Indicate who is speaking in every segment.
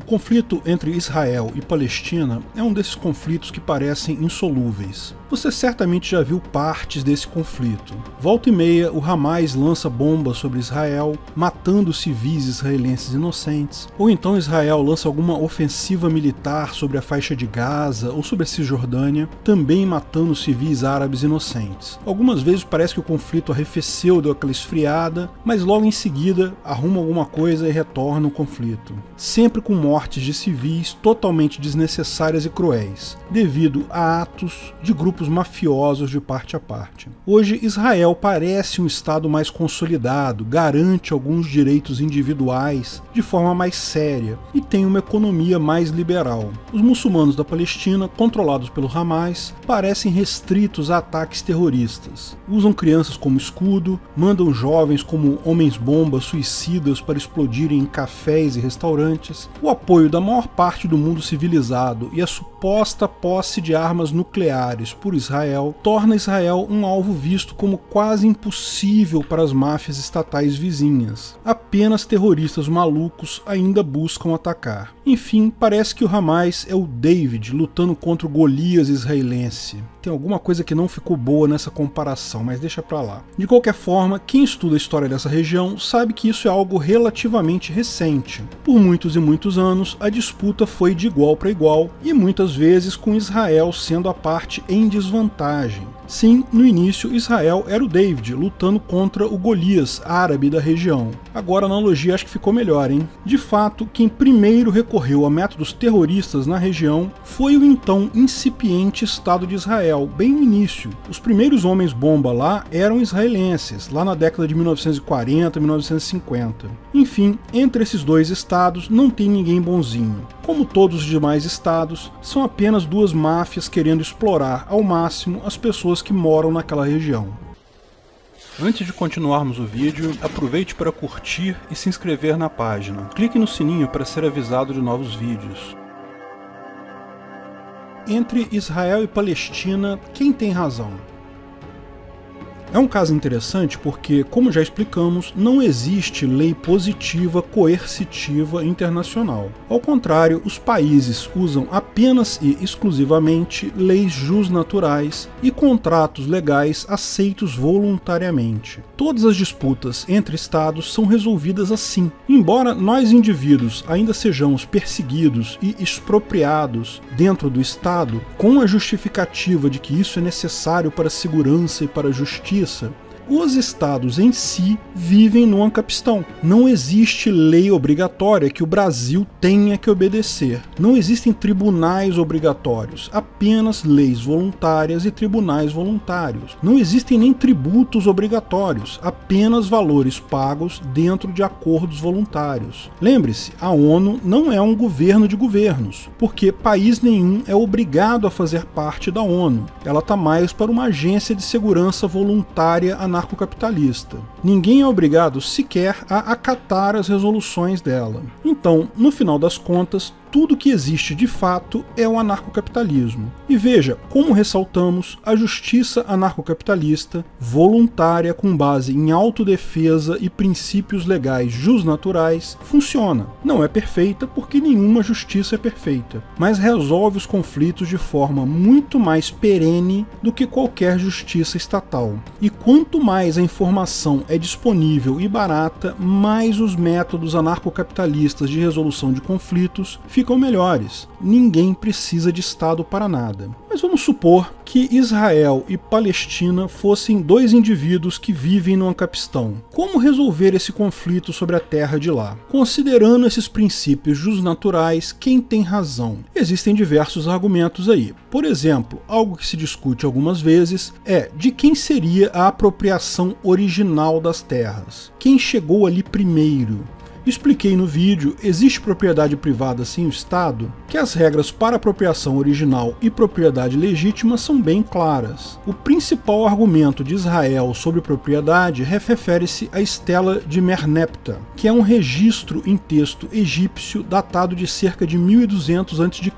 Speaker 1: conflito entre Israel e Palestina é um desses conflitos que parecem insolúveis. Você certamente já viu partes desse conflito. Volta e meia, o Hamas lança bombas sobre Israel, matando civis israelenses inocentes, ou então Israel lança alguma ofensiva militar sobre a faixa de Gaza ou sobre a Cisjordânia, também matando civis árabes inocentes. Algumas vezes parece que o conflito arrefeceu, deu aquela esfriada, mas logo em seguida arruma alguma coisa e retorna o conflito. Sempre com mortes de civis totalmente desnecessárias e cruéis, devido a atos de grupos mafiosos de parte a parte. Hoje, Israel parece um estado mais consolidado, garante alguns direitos individuais de forma mais séria e tem uma economia mais liberal. Os muçulmanos da Palestina, controlados pelo Hamas, parecem restritos a ataques terroristas. Usam crianças como escudo, mandam jovens como homens-bomba suicidas para explodirem em cafés e restaurantes. O apoio da maior parte do mundo civilizado e a suposta posse de armas nucleares por Israel torna Israel um alvo visto como quase impossível para as máfias estatais vizinhas. Apenas terroristas malucos ainda buscam atacar. Enfim, parece que o Hamas é o David lutando contra o Golias israelense. Tem alguma coisa que não ficou boa nessa comparação, mas deixa pra lá. De qualquer forma, quem estuda a história dessa região sabe que isso é algo relativamente recente. Por muitos e muitos anos, a disputa foi de igual para igual e muitas vezes com Israel sendo a parte em desvantagem. Sim, no início Israel era o David lutando contra o Golias árabe da região. Agora a analogia acho que ficou melhor, hein? De fato, quem primeiro recorreu a métodos terroristas na região foi o então incipiente Estado de Israel, bem no início. Os primeiros homens-bomba lá eram israelenses, lá na década de 1940 e 1950. Enfim, entre esses dois estados não tem ninguém bonzinho. Como todos os demais estados, são apenas duas máfias querendo explorar ao máximo as pessoas que moram naquela região. Antes de continuarmos o vídeo, aproveite para curtir e se inscrever na página. Clique no sininho para ser avisado de novos vídeos. Entre Israel e Palestina, quem tem razão? É um caso interessante porque, como já explicamos, não existe lei positiva coercitiva internacional. Ao contrário, os países usam apenas e exclusivamente leis jusnaturais e contratos legais aceitos voluntariamente. Todas as disputas entre estados são resolvidas assim. Embora nós indivíduos ainda sejamos perseguidos e expropriados dentro do estado, com a justificativa de que isso é necessário para a segurança e para a justiça, os estados em si vivem no ancapistão. Não existe lei obrigatória que o Brasil tenha que obedecer. Não existem tribunais obrigatórios, apenas leis voluntárias e tribunais voluntários. Não existem nem tributos obrigatórios, apenas valores pagos dentro de acordos voluntários. Lembre-se, a ONU não é um governo de governos, porque país nenhum é obrigado a fazer parte da ONU. Ela está mais para uma agência de segurança voluntária anarcocapitalista. Ninguém é obrigado sequer a acatar as resoluções dela. Então, no final das contas, tudo que existe de fato é o anarcocapitalismo. E veja, como ressaltamos, a justiça anarcocapitalista, voluntária com base em autodefesa e princípios legais jusnaturais, funciona. Não é perfeita porque nenhuma justiça é perfeita, mas resolve os conflitos de forma muito mais perene do que qualquer justiça estatal. E quanto mais a informação é disponível e barata, mais os métodos anarcocapitalistas de resolução de conflitos ficam melhores. Ninguém precisa de Estado para nada. Mas vamos supor que Israel e Palestina fossem dois indivíduos que vivem no ancapistão. Como resolver esse conflito sobre a terra de lá? Considerando esses princípios jusnaturais, quem tem razão? Existem diversos argumentos aí. Por exemplo, algo que se discute algumas vezes é de quem seria a apropriação original das terras. Quem chegou ali primeiro? Expliquei no vídeo, existe propriedade privada sem o Estado, que as regras para apropriação original e propriedade legítima são bem claras. O principal argumento de Israel sobre propriedade refere-se à Estela de Merneptah, que é um registro em texto egípcio datado de cerca de 1200 a.C.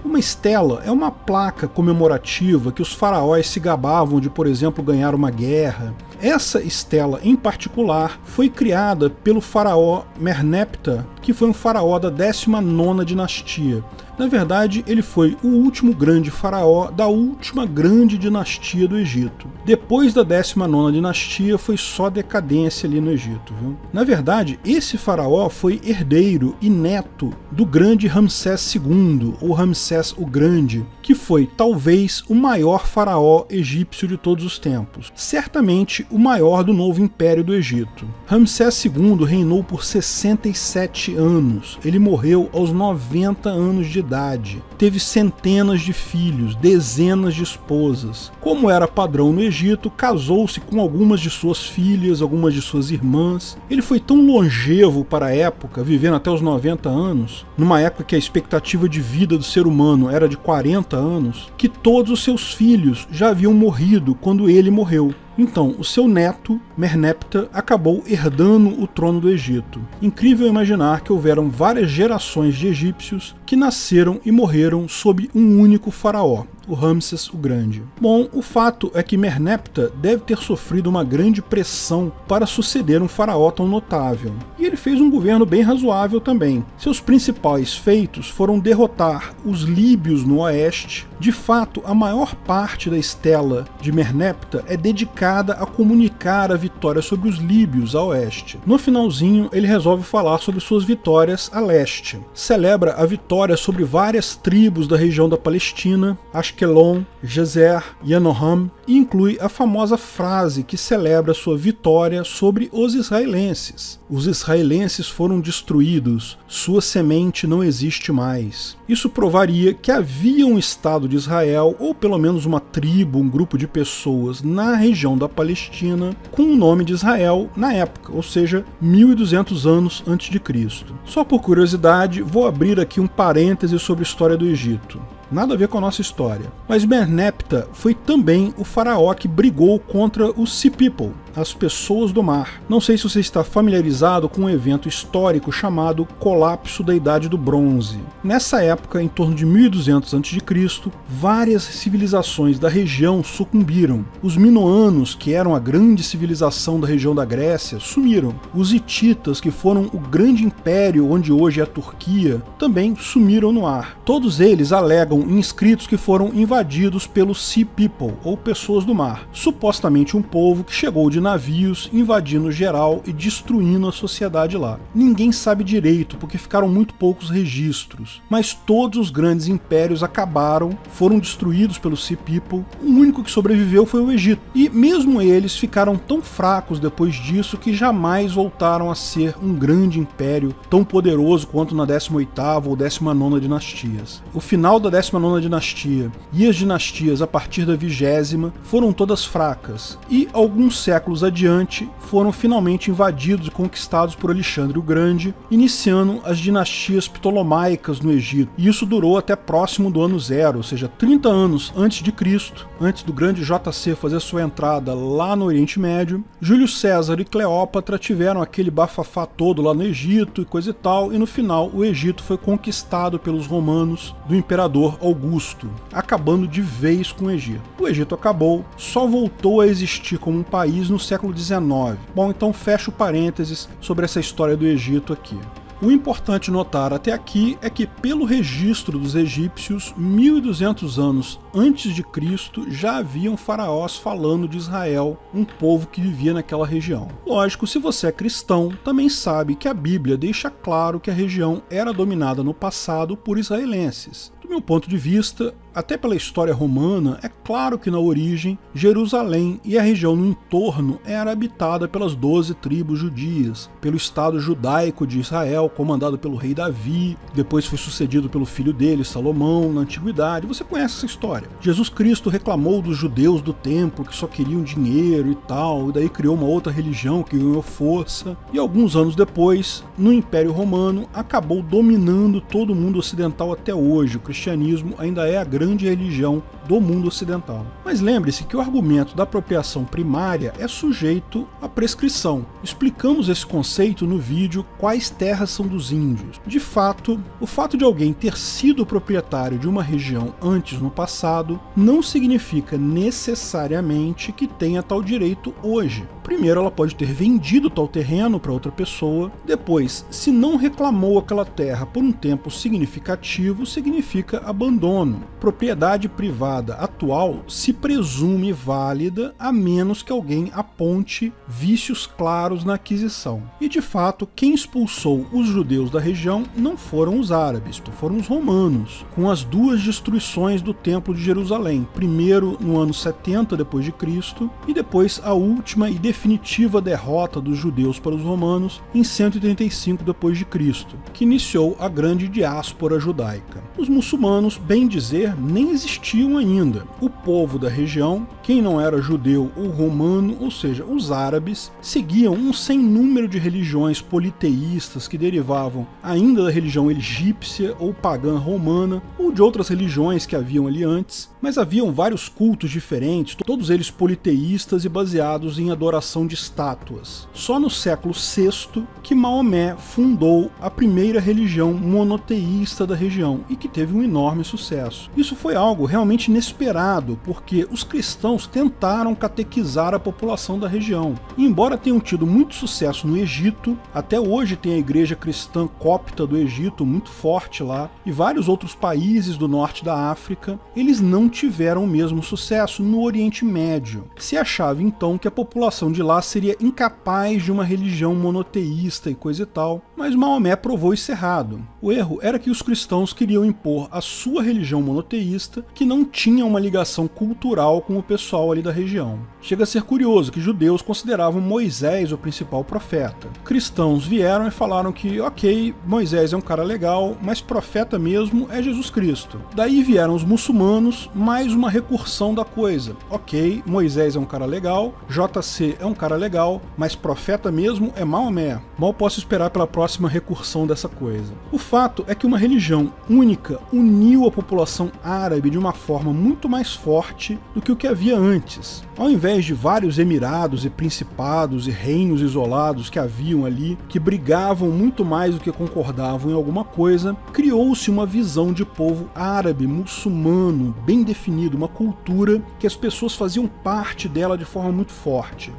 Speaker 1: Uma estela é uma placa comemorativa que os faraós se gabavam de, por exemplo, ganhar uma guerra. Essa estela em particular foi criada pelo faraó Merneptah, que foi um faraó da 19ª dinastia. Na verdade, ele foi o último grande faraó da última grande dinastia do Egito. Depois da 19ª dinastia, foi só decadência ali no Egito, viu? Na verdade, esse faraó foi herdeiro e neto do grande Ramsés II, ou Ramsés o Grande, que foi talvez o maior faraó egípcio de todos os tempos. Certamente o maior do novo império do Egito. Ramsés II reinou por 67 anos. Ele morreu aos 90 anos de idade. Teve centenas de filhos, dezenas de esposas. Como era padrão no Egito, casou-se com algumas de suas filhas, algumas de suas irmãs. Ele foi tão longevo para a época, vivendo até os 90 anos, numa época que a expectativa de vida do ser humano era de 40 anos, que todos os seus filhos já haviam morrido quando ele morreu. Então, o seu neto, Merneptah, acabou herdando o trono do Egito. Incrível imaginar que houveram várias gerações de egípcios que nasceram e morreram sob um único faraó, o Ramsés o Grande. Bom, o fato é que Merneptah deve ter sofrido uma grande pressão para suceder um faraó tão notável. E ele fez um governo bem razoável também. Seus principais feitos foram derrotar os líbios no oeste. De fato, a maior parte da estela de Merneptah é dedicada a comunicar a vitória sobre os líbios a oeste. No finalzinho, ele resolve falar sobre suas vitórias a leste. Celebra a vitória sobre várias tribos da região da Palestina, Ashkelon, Gezer, Yanoham, e inclui a famosa frase que celebra sua vitória sobre os israelenses. Os israelenses foram destruídos, sua semente não existe mais. Isso provaria que havia um Estado de Israel, ou pelo menos uma tribo, um grupo de pessoas na região da Palestina com o nome de Israel na época, ou seja, 1200 anos antes de Cristo. Só por curiosidade, vou abrir aqui um parêntese sobre a história do Egito. Nada a ver com a nossa história. Mas Merneptah foi também o faraó que brigou contra os Sea People, as pessoas do mar. Não sei se você está familiarizado com um evento histórico chamado Colapso da Idade do Bronze. Nessa época, em torno de 1200 a.C., várias civilizações da região sucumbiram. Os minoanos, que eram a grande civilização da região da Grécia, sumiram. Os hititas, que foram o grande império onde hoje é a Turquia, também sumiram no ar. Todos eles alegam em escritos que foram invadidos pelos Sea People, ou pessoas do mar, supostamente um povo que chegou de navios, invadindo geral e destruindo a sociedade lá. Ninguém sabe direito, porque ficaram muito poucos registros, mas todos os grandes impérios acabaram, foram destruídos pelos Sea People. O único que sobreviveu foi o Egito, e mesmo eles ficaram tão fracos depois disso que jamais voltaram a ser um grande império tão poderoso quanto na 18ª ou 19ª dinastias. O final da 19ª dinastia e as dinastias a partir da 20ª foram todas fracas, e alguns séculos adiante foram finalmente invadidos e conquistados por Alexandre o Grande, iniciando as dinastias ptolomaicas no Egito. E isso durou até próximo do ano zero, ou seja, 30 anos antes de Cristo, antes do grande JC fazer sua entrada lá no Oriente Médio. Júlio César e Cleópatra tiveram aquele bafafá todo lá no Egito e coisa e tal, e no final o Egito foi conquistado pelos romanos do imperador Augusto, acabando de vez com o Egito. O Egito acabou, só voltou a existir como um país no século XIX. Bom, então fecho parênteses sobre essa história do Egito aqui. O importante notar até aqui é que, pelo registro dos egípcios, 1200 anos antes de Cristo já haviam faraós falando de Israel, um povo que vivia naquela região. Lógico, se você é cristão, também sabe que a Bíblia deixa claro que a região era dominada no passado por israelenses. Do meu ponto de vista, até pela história romana, é claro que na origem, Jerusalém e a região no entorno era habitada pelas 12 tribos judias, pelo Estado judaico de Israel, comandado pelo rei Davi, depois foi sucedido pelo filho dele, Salomão, na Antiguidade. Você conhece essa história. Jesus Cristo reclamou dos judeus do templo, que só queriam dinheiro e tal, e daí criou uma outra religião que ganhou força, e alguns anos depois, no Império Romano, acabou dominando todo o mundo ocidental até hoje. O cristianismo ainda é a grande religião do mundo ocidental. Mas lembre-se que o argumento da apropriação primária é sujeito à prescrição. Explicamos esse conceito no vídeo Quais Terras são dos Índios. De fato, o fato de alguém ter sido proprietário de uma região antes no passado não significa necessariamente que tenha tal direito hoje. Primeiro, ela pode ter vendido tal terreno para outra pessoa. Depois, se não reclamou aquela terra por um tempo significativo, significa abandono. Propriedade privada atual se presume válida a menos que alguém aponte vícios claros na aquisição. E de fato, quem expulsou os judeus da região não foram os árabes, foram os romanos, com as duas destruições do Templo de Jerusalém, primeiro no ano 70 depois de Cristo e depois a última e definitiva derrota dos judeus para os romanos em 135 depois de Cristo, que iniciou a grande diáspora judaica. Os muçulmanos, bem dizer, nem existiam ainda. O povo da região, quem não era judeu ou romano, ou seja, os árabes, seguiam um sem número de religiões politeístas que derivavam ainda da religião egípcia ou pagã romana, ou de outras religiões que haviam ali antes, mas haviam vários cultos diferentes, todos eles politeístas e baseados em adoração de estátuas. Só no século VI que Maomé fundou a primeira religião monoteísta da região e que teve um enorme sucesso. Isso foi algo realmente inesperado, porque os cristãos tentaram catequizar a população da região. E embora tenham tido muito sucesso no Egito, até hoje tem a igreja cristã cópita do Egito muito forte lá, e vários outros países do norte da África, eles não tiveram o mesmo sucesso no Oriente Médio. Se achava então que a população de lá seria incapaz de uma religião monoteísta e coisa e tal, mas Maomé provou isso errado. O erro era que os cristãos queriam impor a sua religião monoteísta, que não tinha uma ligação cultural com o pessoal ali da região. Chega a ser curioso que judeus consideravam Moisés o principal profeta. Cristãos vieram e falaram que, ok, Moisés é um cara legal, mas profeta mesmo é Jesus Cristo. Daí vieram os muçulmanos, mais uma recursão da coisa. Ok, Moisés é um cara legal, JC é um cara legal, mas profeta mesmo é Maomé. Mal posso esperar pela próxima recursão dessa coisa. O fato é que uma religião única uniu a população árabe de uma forma muito mais forte do que o que havia antes. Ao invés de vários emirados e principados e reinos isolados que haviam ali, que brigavam muito mais do que concordavam em alguma coisa, criou-se uma visão de povo árabe, muçulmano, bem definido, uma cultura que as pessoas faziam parte dela de forma muito forte.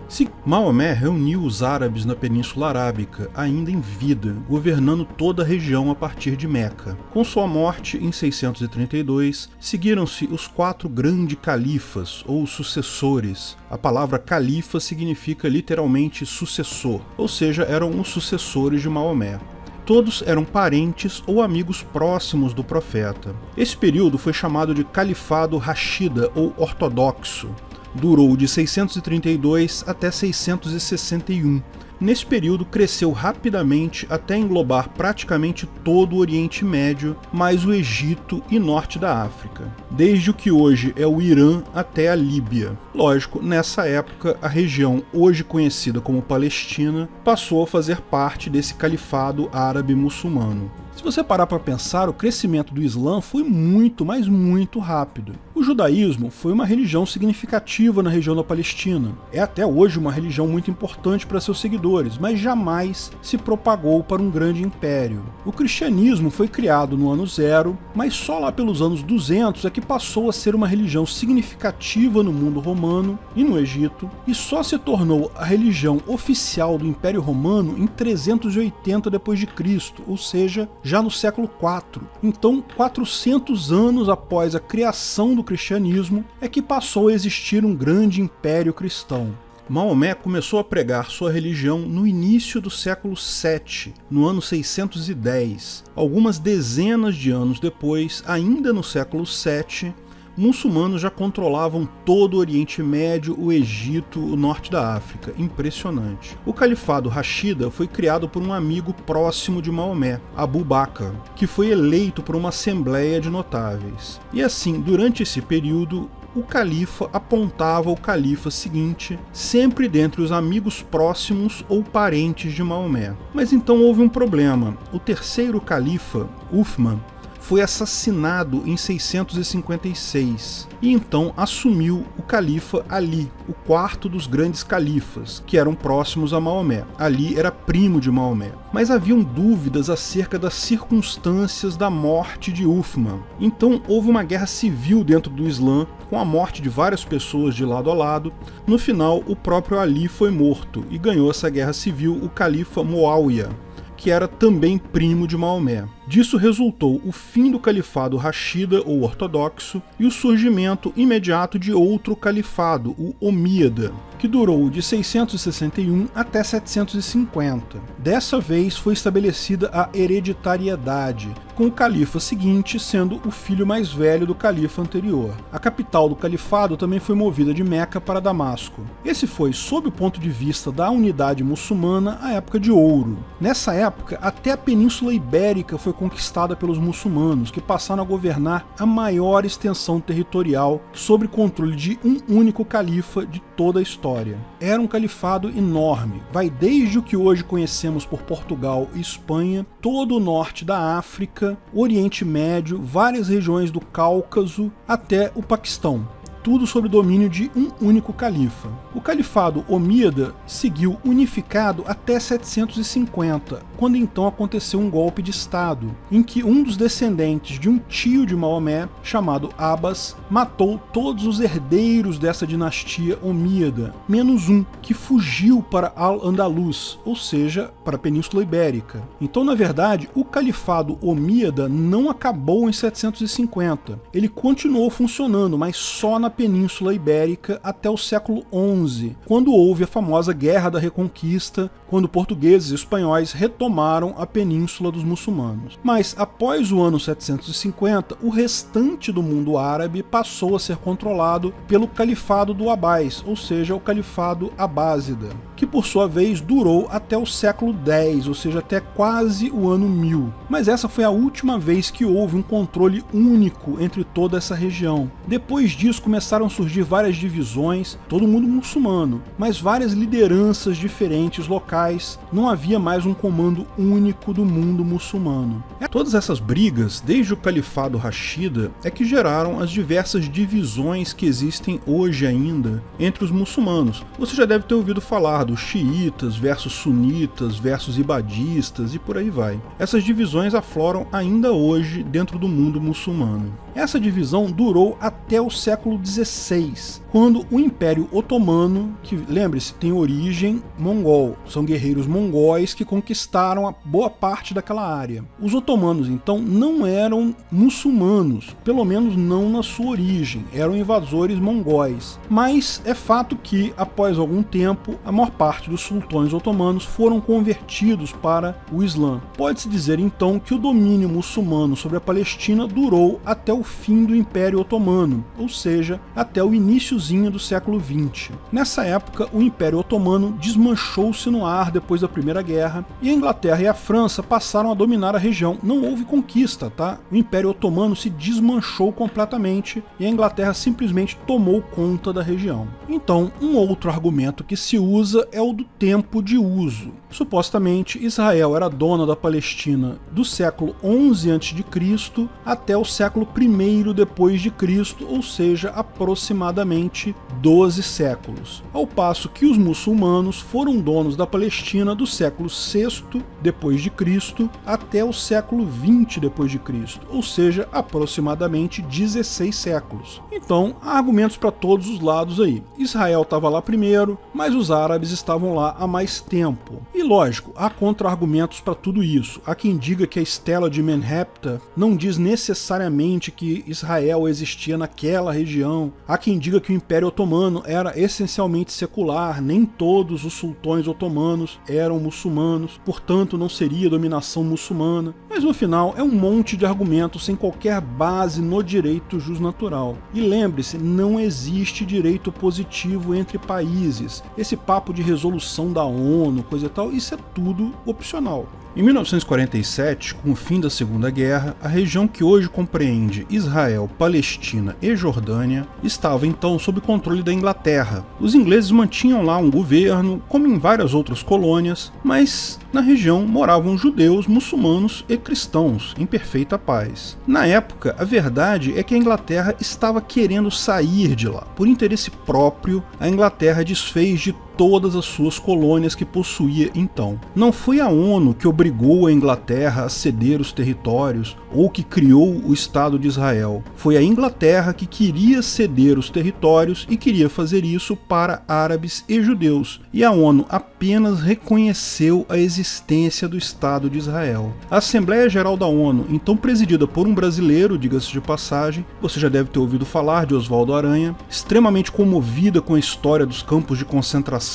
Speaker 1: Maomé reuniu os árabes na Península Arábica, ainda em vida, governando toda a região a partir de Meca. Com sua morte, em 632, seguiram-se os 4 grandes califas, ou sucessores. A palavra califa significa literalmente sucessor, ou seja, eram os sucessores de Maomé. Todos eram parentes ou amigos próximos do profeta. Esse período foi chamado de Califado Rashida ou Ortodoxo. Durou de 632 até 661. Nesse período cresceu rapidamente até englobar praticamente todo o Oriente Médio, mais o Egito e norte da África, desde o que hoje é o Irã até a Líbia. Lógico, nessa época a região hoje conhecida como Palestina passou a fazer parte desse califado árabe muçulmano. Se você parar para pensar, o crescimento do Islã foi muito, mas muito rápido. O judaísmo foi uma religião significativa na região da Palestina. É até hoje uma religião muito importante para seus seguidores, mas jamais se propagou para um grande império. O cristianismo foi criado no ano 0, mas só lá pelos anos 200 é que passou a ser uma religião significativa no mundo romano e no Egito, e só se tornou a religião oficial do Império Romano em 380 d.C., ou seja, já no século IV. Então, 400 anos após a criação do cristianismo, é que passou a existir um grande império cristão. Maomé começou a pregar sua religião no início do século VII, no ano 610. Algumas dezenas de anos depois, ainda no século VII, muçulmanos já controlavam todo o Oriente Médio, o Egito, o norte da África. Impressionante. O Califado Rashida foi criado por um amigo próximo de Maomé, Abu Bakr, que foi eleito por uma assembleia de notáveis. E assim, durante esse período, o califa apontava o califa seguinte, sempre dentre os amigos próximos ou parentes de Maomé. Mas então houve um problema. O terceiro califa, Uthman, foi assassinado em 656 e então assumiu o califa Ali, o quarto dos grandes califas, que eram próximos a Maomé. Ali era primo de Maomé. Mas haviam dúvidas acerca das circunstâncias da morte de Uthman. Então houve uma guerra civil dentro do Islã, com a morte de várias pessoas de lado a lado. No final, o próprio Ali foi morto e ganhou essa guerra civil o califa Muawiyah, que era também primo de Maomé. Disso resultou o fim do califado Rashida, ou ortodoxo, e o surgimento imediato de outro califado, o Omíada, que durou de 661 até 750. Dessa vez foi estabelecida a hereditariedade, com o califa seguinte sendo o filho mais velho do califa anterior. A capital do califado também foi movida de Meca para Damasco. Esse foi, sob o ponto de vista da unidade muçulmana, a época de ouro. Nessa época, até a Península Ibérica foi conquistada pelos muçulmanos, que passaram a governar a maior extensão territorial sob controle de um único califa de toda a história. Era um califado enorme, vai desde o que hoje conhecemos por Portugal e Espanha, todo o norte da África, Oriente Médio, várias regiões do Cáucaso, até o Paquistão. Tudo sob domínio de um único califa. O califado Omíada seguiu unificado até 750, quando então aconteceu um golpe de estado, em que um dos descendentes de um tio de Maomé, chamado Abbas, matou todos os herdeiros dessa dinastia Omíada, menos um, que fugiu para Al-Andalus, ou seja, para a Península Ibérica. Então, na verdade, o califado Omíada não acabou em 750. Ele continuou funcionando, mas só na Península Ibérica até o século XI, quando houve a famosa Guerra da Reconquista, quando portugueses e espanhóis retomaram a Península dos muçulmanos. Mas após o ano 750, o restante do mundo árabe passou a ser controlado pelo Califado do Abbás, ou seja, o Califado Abásida, que por sua vez durou até o século X, ou seja, até quase o ano 1000. Mas essa foi a última vez que houve um controle único entre toda essa região. Depois disso começaram a surgir várias divisões, todo mundo muçulmano, mas várias lideranças diferentes locais, não havia mais um comando único do mundo muçulmano. Todas essas brigas, desde o Califado Rashida, é que geraram as diversas divisões que existem hoje ainda entre os muçulmanos. Você já deve ter ouvido falar dos xiitas versus sunitas versus ibadistas e por aí vai. Essas divisões afloram ainda hoje dentro do mundo muçulmano. Essa divisão durou até o século XVI, quando o Império Otomano, que, lembre-se, tem origem mongol, são guerreiros mongóis que conquistaram a boa parte daquela área. Os otomanos, então, não eram muçulmanos, pelo menos não na sua origem, eram invasores mongóis. Mas é fato que, após algum tempo, a maior parte dos sultões otomanos foram convertidos para o Islã. Pode-se dizer, então, que o domínio muçulmano sobre a Palestina durou até o fim do Império Otomano, ou seja, até o iniciozinho do século XX. Nessa época, o Império Otomano desmanchou-se no ar depois da Primeira Guerra, e a Inglaterra e a França passaram a dominar a região. Não houve conquista, tá? O Império Otomano se desmanchou completamente e a Inglaterra simplesmente tomou conta da região. Então, um outro argumento que se usa é o do tempo de uso. Supostamente, Israel era dona da Palestina do século XI a.C. até o século I depois de Cristo, ou seja, aproximadamente 12 séculos. Ao passo que os muçulmanos foram donos da Palestina do século VI depois de Cristo até o século XX depois de Cristo, ou seja, aproximadamente 16 séculos. Então, há argumentos para todos os lados aí. Israel estava lá primeiro, mas os árabes estavam lá há mais tempo. E lógico, há contra-argumentos para tudo isso. Há quem diga que a Estela de Menheptah não diz necessariamente que Israel existia naquela região. Há quem diga que o Império Otomano era essencialmente secular, nem todos os sultões otomanos eram muçulmanos, portanto não seria dominação muçulmana. Mas no final é um monte de argumentos sem qualquer base no direito jusnatural. E lembre-se, não existe direito positivo entre países. Esse papo de resolução da ONU, coisa e tal, isso é tudo opcional. Em 1947, com o fim da Segunda Guerra, a região que hoje compreende Israel, Palestina e Jordânia estava então sob controle da Inglaterra. Os ingleses mantinham lá um governo, como em várias outras colônias, mas na região moravam judeus, muçulmanos e cristãos em perfeita paz. Na época, a verdade é que a Inglaterra estava querendo sair de lá. Por interesse próprio, a Inglaterra desfez de todas as suas colônias que possuía então. Não foi a ONU que obrigou a Inglaterra a ceder os territórios ou que criou o Estado de Israel. Foi a Inglaterra que queria ceder os territórios e queria fazer isso para árabes e judeus. E a ONU apenas reconheceu a existência do Estado de Israel. A Assembleia Geral da ONU, então presidida por um brasileiro, diga-se de passagem, você já deve ter ouvido falar de Oswaldo Aranha, extremamente comovida com a história dos campos de concentração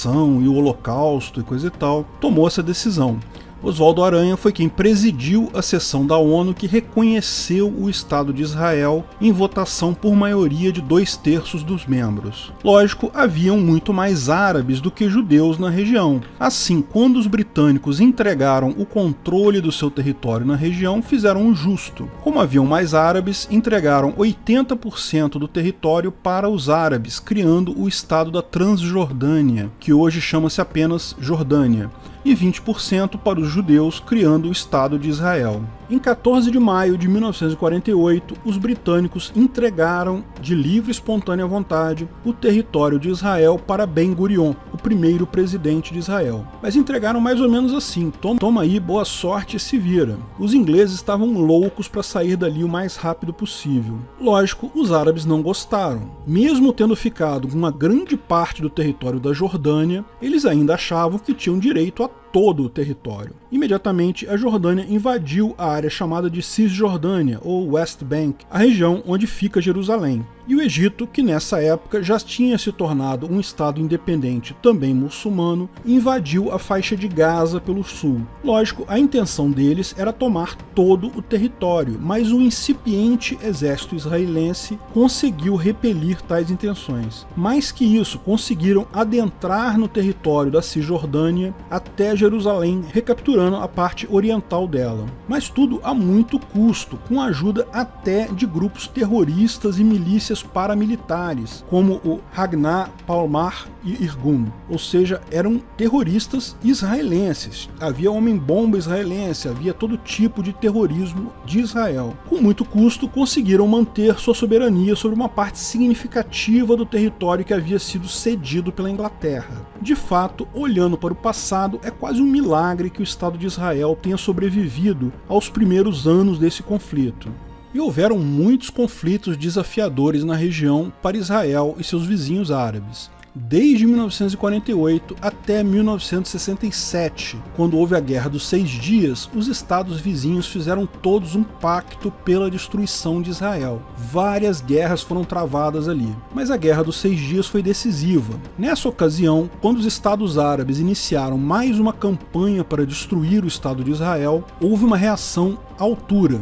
Speaker 1: e o Holocausto e coisa e tal, tomou essa decisão. Oswaldo Aranha foi quem presidiu a sessão da ONU que reconheceu o Estado de Israel em votação por maioria de 2/3 dos membros. Lógico, haviam muito mais árabes do que judeus na região. Assim, quando os britânicos entregaram o controle do seu território na região, fizeram o justo. Como haviam mais árabes, entregaram 80% do território para os árabes, criando o Estado da Transjordânia, que hoje chama-se apenas Jordânia, e 20% para os judeus, criando o Estado de Israel. Em 14 de maio de 1948, os britânicos entregaram, de livre e espontânea vontade, o território de Israel para Ben-Gurion, o primeiro presidente de Israel. Mas entregaram mais ou menos assim: toma aí, boa sorte e se vira. Os ingleses estavam loucos para sair dali o mais rápido possível. Lógico, os árabes não gostaram. Mesmo tendo ficado com uma grande parte do território da Jordânia, eles ainda achavam que tinham direito a todo o território. Imediatamente, a Jordânia invadiu a área chamada de Cisjordânia, ou West Bank, a região onde fica Jerusalém. E o Egito, que nessa época já tinha se tornado um estado independente, também muçulmano, invadiu a faixa de Gaza pelo sul. Lógico, a intenção deles era tomar todo o território, mas o incipiente exército israelense conseguiu repelir tais intenções. Mais que isso, conseguiram adentrar no território da Cisjordânia até Jerusalém, recapturando a parte oriental dela. Mas tudo a muito custo, com a ajuda até de grupos terroristas e milícias paramilitares, como o Haganah, Palmar e Irgun, ou seja, eram terroristas israelenses. Havia homem-bomba israelense, havia todo tipo de terrorismo de Israel. Com muito custo, conseguiram manter sua soberania sobre uma parte significativa do território que havia sido cedido pela Inglaterra. De fato, olhando para o passado, é quase um milagre que o Estado de Israel tenha sobrevivido aos primeiros anos desse conflito. E houveram muitos conflitos desafiadores na região para Israel e seus vizinhos árabes, desde 1948 até 1967, quando houve a Guerra dos 6 Dias. Os estados vizinhos fizeram todos um pacto pela destruição de Israel. Várias guerras foram travadas ali, mas a Guerra dos 6 Dias foi decisiva. Nessa ocasião, quando os estados árabes iniciaram mais uma campanha para destruir o Estado de Israel, houve uma reação à altura.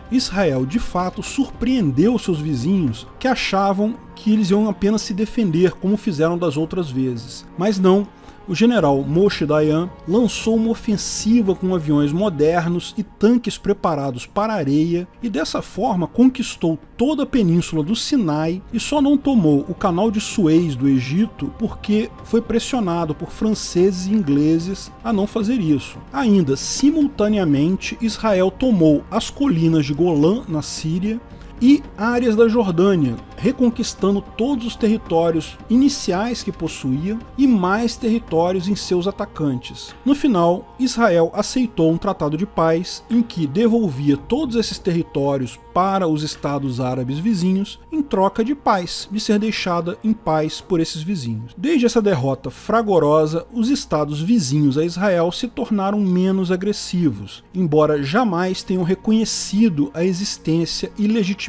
Speaker 1: Israel, de fato, surpreendeu seus vizinhos, que achavam que eles iam apenas se defender, como fizeram das outras vezes. Mas não. O general Moshe Dayan lançou uma ofensiva com aviões modernos e tanques preparados para a areia e dessa forma conquistou toda a península do Sinai e só não tomou o canal de Suez do Egito porque foi pressionado por franceses e ingleses a não fazer isso. Ainda simultaneamente, Israel tomou as colinas de Golã na Síria e áreas da Jordânia, reconquistando todos os territórios iniciais que possuía e mais territórios em seus atacantes. No final, Israel aceitou um tratado de paz em que devolvia todos esses territórios para os estados árabes vizinhos em troca de paz, de ser deixada em paz por esses vizinhos. Desde essa derrota fragorosa, os estados vizinhos a Israel se tornaram menos agressivos, embora jamais tenham reconhecido a existência e legitimidade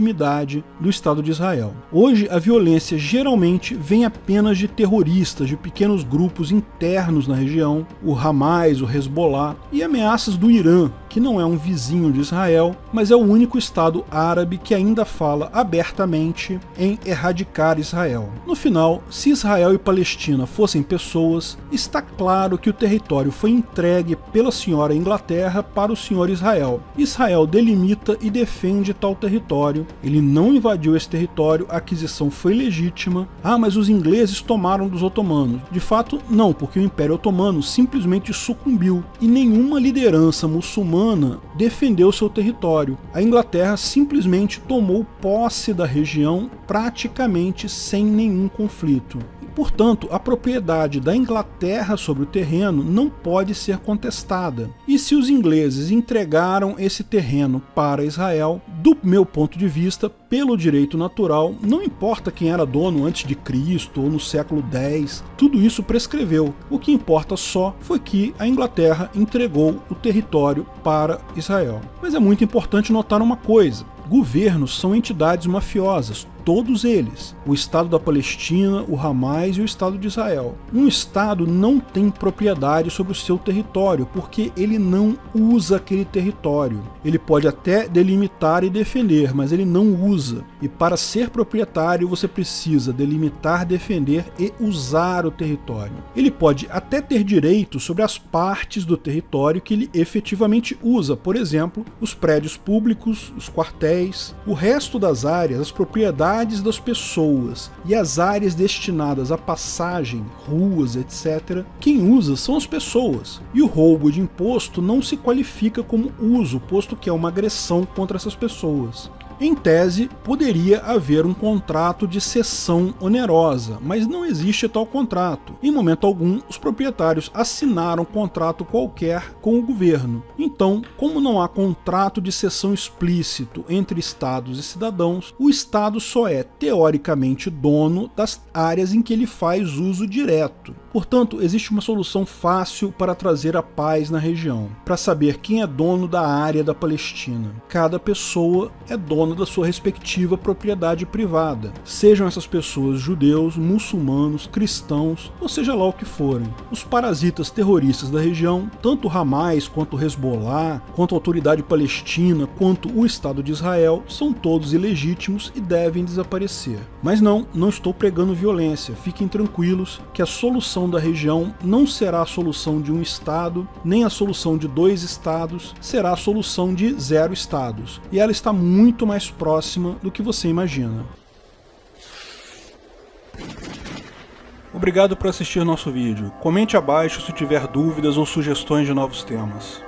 Speaker 1: do Estado de Israel. Hoje, a violência geralmente vem apenas de terroristas, de pequenos grupos internos na região, o Hamas, o Hezbollah, e ameaças do Irã, que que não é um vizinho de Israel, mas é o único Estado árabe que ainda fala abertamente em erradicar Israel. No final, se Israel e Palestina fossem pessoas, está claro que o território foi entregue pela senhora Inglaterra para o senhor Israel. Israel delimita e defende tal território, ele não invadiu esse território, a aquisição foi legítima. Ah, mas os ingleses tomaram dos otomanos. De fato, não, porque o Império Otomano simplesmente sucumbiu e nenhuma liderança muçulmana defendeu seu território. A Inglaterra simplesmente tomou posse da região praticamente sem nenhum conflito. Portanto, a propriedade da Inglaterra sobre o terreno não pode ser contestada. E se os ingleses entregaram esse terreno para Israel, do meu ponto de vista, pelo direito natural, não importa quem era dono antes de Cristo ou no século X, tudo isso prescreveu. O que importa só foi que a Inglaterra entregou o território para Israel. Mas é muito importante notar uma coisa: governos são entidades mafiosas, todos eles. O Estado da Palestina, o Hamas e o Estado de Israel. Um Estado não tem propriedade sobre o seu território, porque ele não usa aquele território. Ele pode até delimitar e defender, mas ele não usa. E para ser proprietário, você precisa delimitar, defender e usar o território. Ele pode até ter direito sobre as partes do território que ele efetivamente usa, por exemplo, os prédios públicos, os quartéis, o resto das áreas, as propriedades das pessoas e as áreas destinadas à passagem, ruas, etc., quem usa são as pessoas. E o roubo de imposto não se qualifica como uso, posto que é uma agressão contra essas pessoas. Em tese, poderia haver um contrato de cessão onerosa, mas não existe tal contrato. Em momento algum, os proprietários assinaram contrato qualquer com o governo. Então, como não há contrato de cessão explícito entre estados e cidadãos, o Estado só é teoricamente dono das áreas em que ele faz uso direto. Portanto, existe uma solução fácil para trazer a paz na região, para saber quem é dono da área da Palestina. Cada pessoa é dona da sua respectiva propriedade privada, sejam essas pessoas judeus, muçulmanos, cristãos, ou seja lá o que forem. Os parasitas terroristas da região, tanto o Hamas, quanto o Hezbollah, quanto a autoridade palestina, quanto o Estado de Israel, são todos ilegítimos e devem desaparecer. Mas não estou pregando violência, fiquem tranquilos que a solução da região não será a solução de um Estado, nem a solução de 2 Estados, será a solução de 0 Estados. E ela está muito mais próxima do que você imagina. Obrigado por assistir nosso vídeo. Comente abaixo se tiver dúvidas ou sugestões de novos temas.